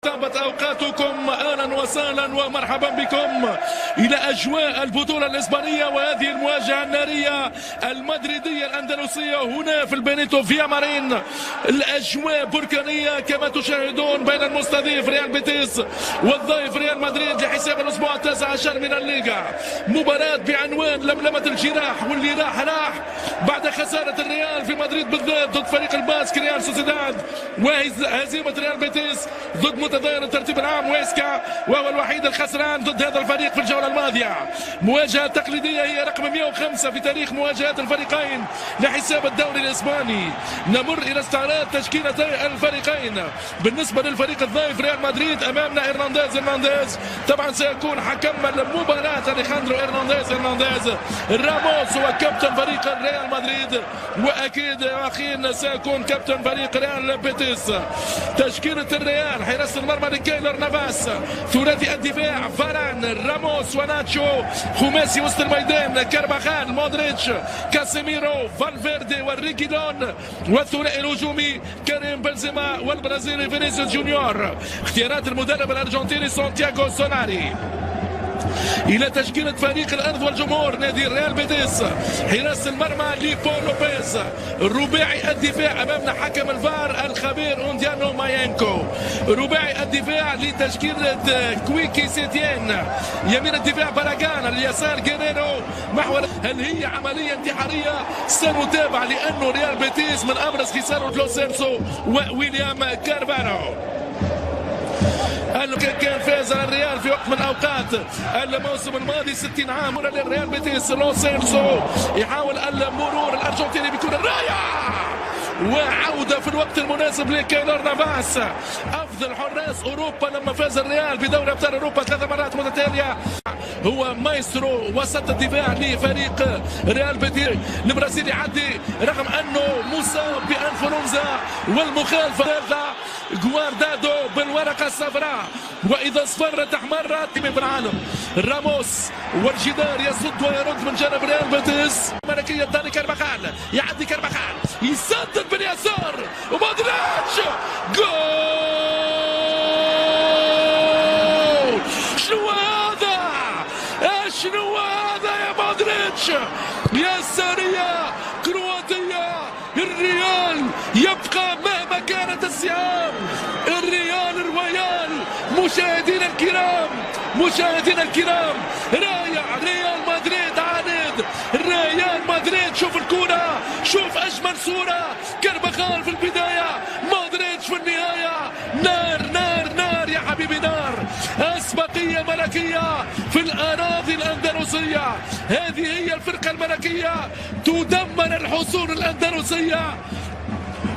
طابت أوقاتكم، أهلا وسهلا ومرحبا بكم إلى أجواء البطولة الإسبانية وهذه المواجهة النارية المدريدية الأندلسية هنا في البينيتو فيامارين. الأجواء بركانية كما تشاهدون بين المستضيف ريال بيتيس والضيف ريال مدريد لحساب الأسبوع 19 من الليغا. مباراة بعنوان لملمة الجراح، واللي راح بعد خسارة الريال في مدريد بالذات ضد فريق الباسك ريال سوسيداد، وهزيمة ريال بيتيس ضد متدين الترتيب العام ويسكا، وهو الوحيد الخسران ضد هذا الفريق في الجولة الماضية. مواجهة تقليدية هي رقم 105 في تاريخ مواجهات الفريقين لحساب الدوري الإسباني. نمر إلى استعراض تشكيلتي الفريقين. بالنسبة للفريق الضيف ريال مدريد أمامنا إرنانديز طبعا سيكون حكم المباراة أليخاندرو إرنانديز. راموس هو كابتن فريق ريال مدريد، وأكيد أخيرا سيكون كابتن فريق ريال بيتيس. تشكيلة الريال: حراسة المرمى لكيلر نافاس، ثلاثي الدفاع فاران راموس وناتشو، خماسي وسط الميدان كارباخال مودريتش كاسيميرو فالفيردي والريكيلون، والثنائي الهجومي كريم بنزيما والبرازيلي فينيسيوس جونيور. اختيارات المدرب الارجنتيني سانتياغو سولاري. إلى تشكيلة فريق الأرض والجمهور نادي ريال بيتيس: حراسة المرمى لبول لوبيز، رباعي الدفاع أمامنا حكم الفار الخبير أونديانو ماينكو، رباعي الدفاع لتشكيلة كويكي سيتيين، يمين الدفاع باراغان، اليسار جيريرو. محور: هل هي عملية انتحارية؟ سنتابع، لأنه ريال بيتيس من أبرز خساره لو سيلسو وويليام كارفانو. كان فاز الريال في وقت من الاوقات الموسم الماضي 60 عام للريال بيتيس. لو سيلسو يحاول المرور الارجنتيني بكل الرايه، وعودة في الوقت المناسب لكيلر نافاس، أفضل حراس أوروبا لما فاز الريال بدوري أبطال أوروبا 3 مرات متتالية. هو مايسترو وسط الدفاع لفريق ريال بيتيس. البرازيلي يعدي رغم أنه مصاب بأنفلونزا، والمخالفة جواردادو بالورقة الصفراء، وإذا اصفرت احمرت في العالم. راموس والجدار يصد ويرد من جانب ريال بيتيس. ملكية داني كارباخال، يعدي كارباخال يسدد باليسار ومودريتش جول. شنو هذا؟ شنو هذا يا مودريتش؟ يا سارية كرواتية. الريال يبقى مهما كانت السهام، الريال الرويال. مشاهدينا الكرام رائع. ريال مدريد عاند، ريال مدريد. شوف الكرة، شوف أجمل صورة. كارباخال في البداية، مودريتش في النهاية. نار نار نار يا حبيبي، نار. أسبقية ملكية في الأراضي الأندلسية. هذه هي الفرقة الملكية، تدمر الحصون الأندلسية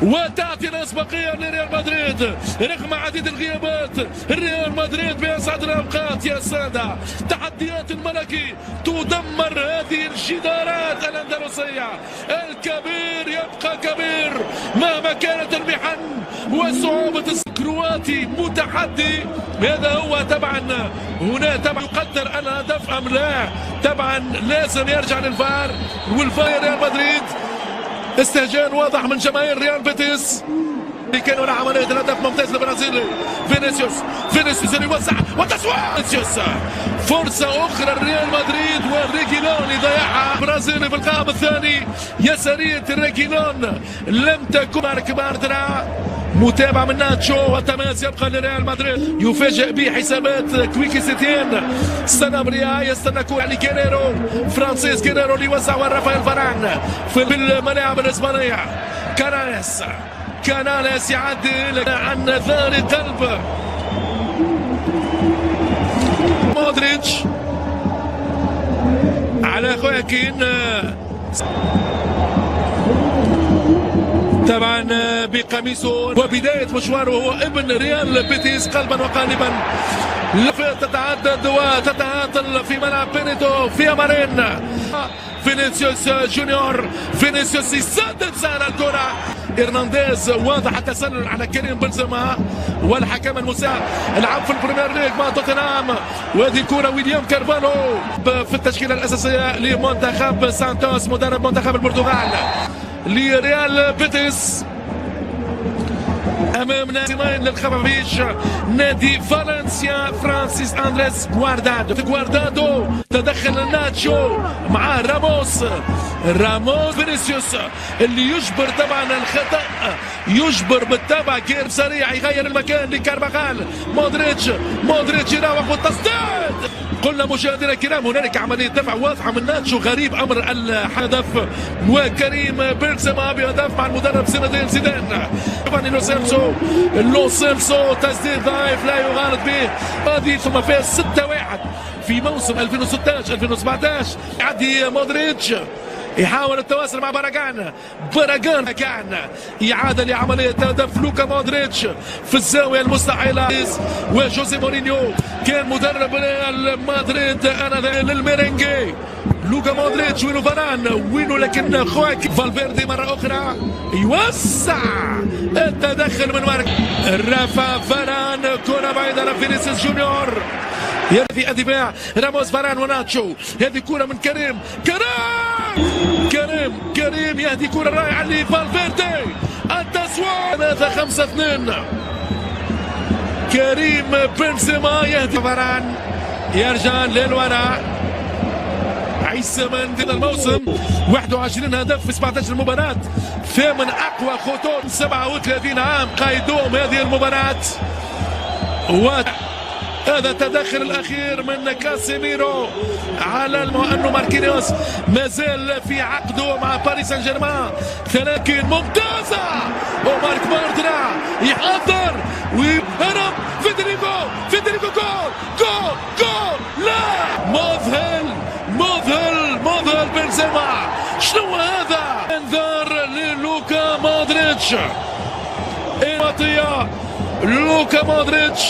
وتعطي الأسبقية لريال مدريد رغم عديد الغيابات. ريال مدريد بأسعد الأوقات يا سادة. تحديات الملكي تدمر هذه الجدارات الأندلسية. الكبير يبقى كبير مهما كانت المحن وصعوبة. الكرواتي متحدي. هذا هو طبعا هنا طبعا يقدر الهدف أم لا. طبعا لازم يرجع للفار، والفار ريال مدريد. استهجان واضح من جماهير ريال بيتيس. كانوا على عملية الهدف ممتاز للبرازيلي فينيسيوس اللي يوزع وتسويق. فينيسيوس فرصة أخرى لريال مدريد، والريكيلون يضيعها. البرازيلي في القائم الثاني، يسارية الريكيلون لم تكن مارك باردرا. متابعة من ناتشو، والتماس يبقى لريال مدريد. يفاجئ بحسابات كويكي سيتيين. سانابريا يستنى كورة لكيريرو، فرانسيس كيريرو اللي يوزع ورافائيل فاران في الملاعب الإسبانية. كاناليس يعدي عن ثار قلب مودريتش على خواكين. طبعا بقميصه، وبداية مشواره هو ابن ريال بيتيس قلبا وقالبا. تتعدد وتتهاطل في ملعب بينيتو فيامارين. فينيسيوس جونيور، فينيسيوس يسدد سهل الكرة. إرنانديز واضح التسلل على كريم بنزيما، والحكم المساعد. العب في البريمير ليج مع توتنهام، وهذه كرة ويليام كارفالو في التشكيلة الأساسية لمنتخب سانتوس مدرب منتخب البرتغال لريال بيتيس. امامنا سمين للخفافيش نادي فالنسيا فرانسيس اندريس غواردادو تدخل ناتشو مع راموس فينيسيوس اللي يجبر طبعا الخطا، يجبر بالطبع كير سريع يغير المكان لكارفاخال. مودريتش يراوغ والتصديد. قلنا مشاهدينا الكرام هنالك عمليه دفع واضحه من ناتشو، غريب امر الهدف، وكريم بنزيما بهدف مع المدرب زين زيدان. لو سيلسو تسديد ضعيف لا يغالط به هذه، ثم فاز 6-1 في موسم 2016-2017. يعدي مودريتش يحاول التواصل مع باراغان كان إعادة لعملية هدف لوكا مودريتش في الزاوية المستحيلة. وجوزي مورينيو كان مدرب ريال مدريد أنا للميرينجي. لوكا مودريتش وينو فاران وينو، لكن خواك فالفيردي مرة أخرى يوسع التدخل من مارك رافا فاران، كرة بعيدة لفينيسيوس جونيور. في الدفاع راموس فاران وناتشو. هذه كرة من كريم يهدي كرة رائعة لفالفيردي. التسويق 3-5-2. كريم بنزيما يهدي فاران، يرجع للوراء. عيسى من الموسم 21 هدف في 17 مباراة، ثامن أقوى خطوط 37 عام قايدوم هذه المباراة. هذا التدخل الأخير من كاسيميرو على أنه ماركينيوس ما زال في عقده مع باريس سان جيرمان، لكن ممتازة. ومارك باردرا يحضر ويهرب. فيدريكو جول لا، مذهل بنزيما. شنو هذا؟ انذار للوكا مودريتش. لوكا مودريتش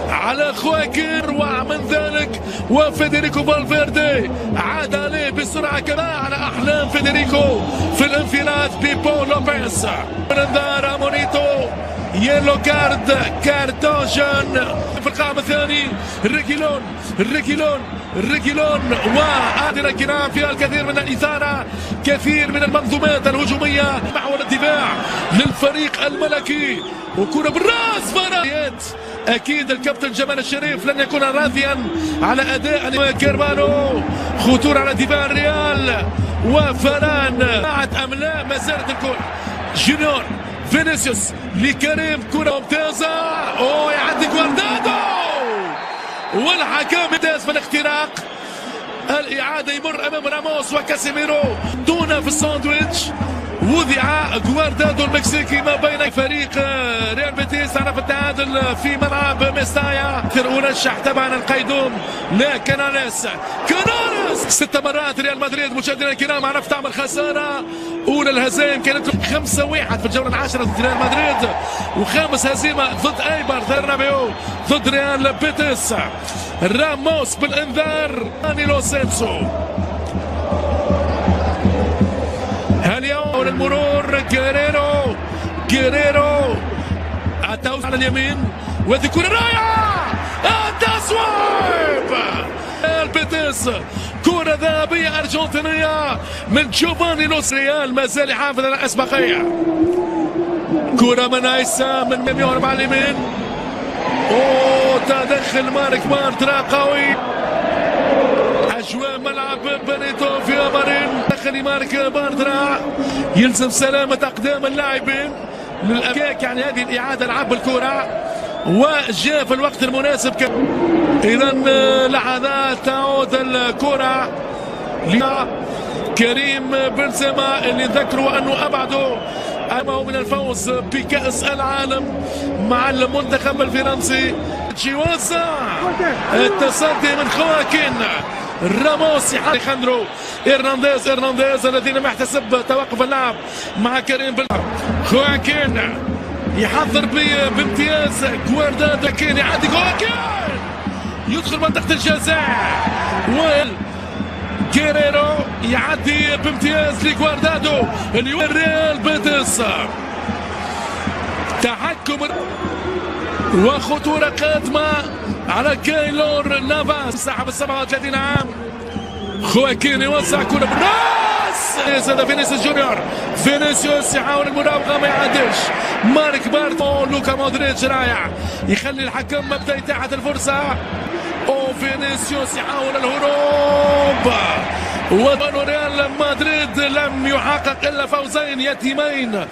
على خواكر، ومن ذلك وفيدريكو فالفيردي عاد عليه بسرعة كما على أحلام فيدريكو في الانفراد ببول لوبيز. انذار مونيتو، يلو كارتوجن في القائم الثاني. ريجيلون وعادنا الكرام فيها الكثير من الإثارة، كثير من المنظومات الهجومية محور الدفاع للفريق الملكي. وكرة بالراس فارات. أكيد الكابتن جمال الشريف لن يكون راضيا على أداء كيربانو. خطورة على دفاع الريال وفران بعد أم لا، ما زالت الكرة. جونيور فينيسيوس لكريم، كرة ممتازة. يعدي غواردادو والحكم ممتاز في الاختراق. الإعادة يمر أمام راموس وكاسيميرو دون في الساندويتش. وضع غواردادو المكسيكي ما بين فريق ريال بيتيس عرف التعادل في ملعب ميستايا. ونشح طبعا القيدوم لكناليس. 6 مرات ريال مدريد مشاهدينا الكرام عرف تعمل خسارة. أولى الهزائم كانت 5-1 في الجولة العاشرة ضد ريال مدريد، وخامس هزيمة ضد أيبر برنابيو ضد ريال بيتيس. راموس بالإنذار. لو سيلسو اليوم المرور. جيريرو التوزيع على اليمين، وهذه كرة رائعة. التصويب البيتيس، كرة ذهبية أرجنتينية من جوفاني لوس. ريال ما زال يحافظ على الأسبقية. كرة من عيسى من ميور على اليمين. تدخل مارك باردرا قوي. أجواء ملعب بنيتو في مارين. دخل مارك باردرا، يلزم سلامة أقدام اللاعبين للأكاك. يعني هذه الإعادة لعب الكرة وجاء في الوقت المناسب. إذا لحظات تعود الكرة لكريم بنزيما اللي ذكروا أنه أبعده أمامه من الفوز بكأس العالم مع المنتخب الفرنسي. يوزع التصدي من خواكين راموس. اليخاندرو إرنانديز الذي لم يحتسب توقف اللعب مع كريم خواكين يحضر بامتياز غواردادو. لكن يعدي خواكين يدخل منطقة الجزاء. جيريرو يعدي بامتياز لغواردادو. الريال بيتيس تحكم وخطورة قادمة على كايلور نافاس صاحب 37 عام. خواكين يوزع كرة بالراس. هذا فينيسيوس جونيور، فينيسيوس يحاول المراوغه ما يعدلش، مارك بارتو، لوكا مودريتش رائع يخلي الحكم مبدا اتاحه الفرصه، فينيسيوس يحاول الهروب، وريال مدريد لم يحقق الا فوزين يتيمين.